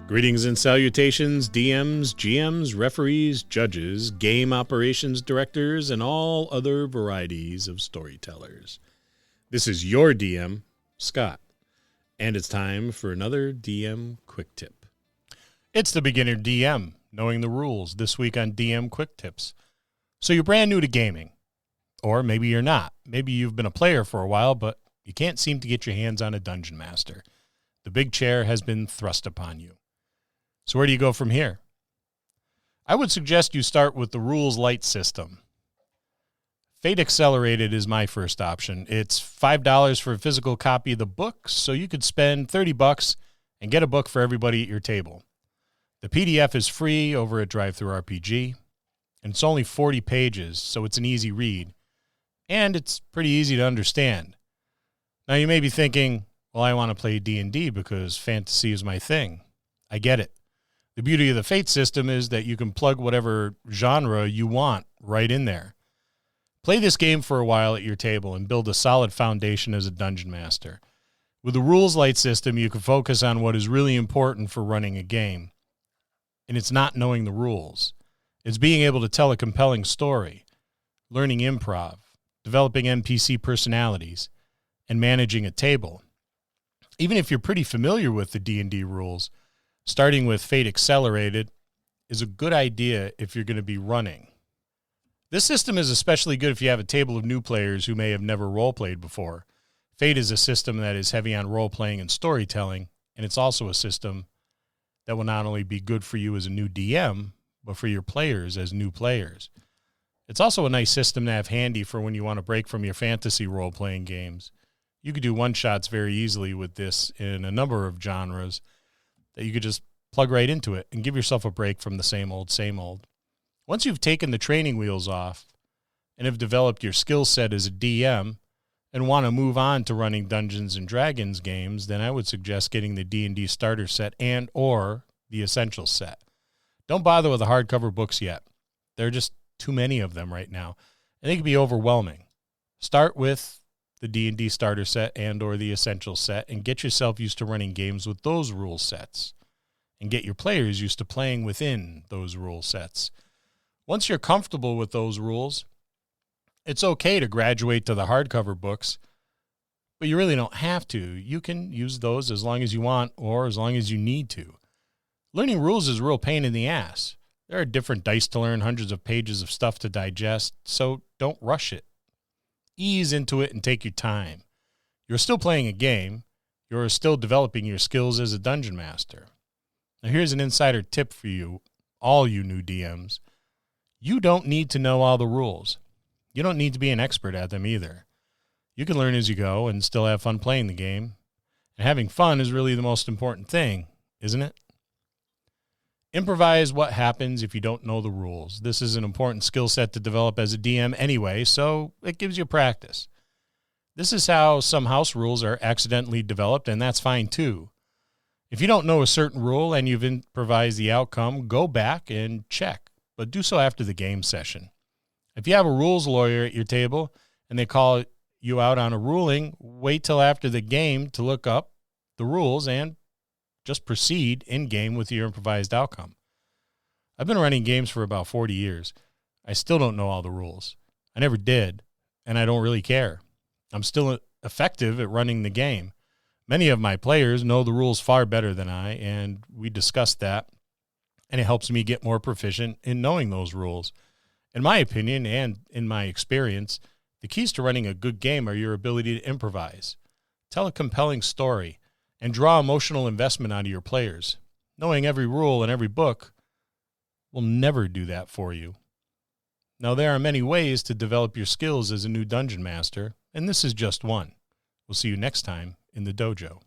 Greetings and salutations, DMs, GMs, referees, judges, game operations directors, and all other varieties of storytellers. This is your DM, Scott, and it's time for another DM Quick Tip. It's the beginner DM, knowing the rules, this week on DM Quick Tips. So you're brand new to gaming, or maybe you're not. Maybe you've been a player for a while, but you can't seem to get your hands on a Dungeon Master. The big chair has been thrust upon you. So where do you go from here? I would suggest you start with the Rules Light system. Fate Accelerated is my first option. It's $5 for a physical copy of the book, so you could spend $30 and get a book for everybody at your table. The PDF is free over at DriveThruRPG, and it's only 40 pages, so it's an easy read, and it's pretty easy to understand. Now you may be thinking, well, I want to play D&D because fantasy is my thing. I get it. The beauty of the Fate system is that you can plug whatever genre you want right in there. Play this game for a while at your table and build a solid foundation as a Dungeon Master. With the Rules Light system, you can focus on what is really important for running a game. And it's not knowing the rules. It's being able to tell a compelling story, learning improv, developing NPC personalities, and managing a table. Even if you're pretty familiar with the D&D rules, starting with Fate Accelerated is a good idea if you're going to be running. This system is especially good if you have a table of new players who may have never role-played before. Fate is a system that is heavy on role-playing and storytelling, and it's also a system that will not only be good for you as a new DM, but for your players as new players. It's also a nice system to have handy for when you want to break from your fantasy role-playing games. You could do one-shots very easily with this in a number of genres that you could just plug right into it and give yourself a break from the same old, same old. Once you've taken the training wheels off and have developed your skill set as a DM and want to move on to running Dungeons & Dragons games, then I would suggest getting the D&D starter set and or the essentials set. Don't bother with the hardcover books yet. There are just too many of them right now, and they can be overwhelming. Start with the D&D starter set and or the essentials set and get yourself used to running games with those rule sets and get your players used to playing within those rule sets. Once you're comfortable with those rules, it's okay to graduate to the hardcover books, but you really don't have to. You can use those as long as you want or as long as you need to. Learning rules is a real pain in the ass. There are different dice to learn, hundreds of pages of stuff to digest, so don't rush it. Ease into it and take your time. You're still playing a game. You're still developing your skills as a Dungeon Master. Now here's an insider tip for you, all you new DMs. You don't need to know all the rules. You don't need to be an expert at them either. You can learn as you go and still have fun playing the game. And having fun is really the most important thing, isn't it? Improvise what happens if you don't know the rules. This is an important skill set to develop as a DM anyway, so it gives you practice. This is how some house rules are accidentally developed, and that's fine too. If you don't know a certain rule and you've improvised the outcome, go back and check, but do so after the game session. If you have a rules lawyer at your table and they call you out on a ruling, wait till after the game to look up the rules and just proceed in-game with your improvised outcome. I've been running games for about 40 years. I still don't know all the rules. I never did, and I don't really care. I'm still effective at running the game. Many of my players know the rules far better than I, and we discussed that, and it helps me get more proficient in knowing those rules. In my opinion and in my experience, the keys to running a good game are your ability to improvise, tell a compelling story, and draw emotional investment out of your players. Knowing every rule and every book will never do that for you. Now, there are many ways to develop your skills as a new Dungeon Master, and this is just one. We'll see you next time in the dojo.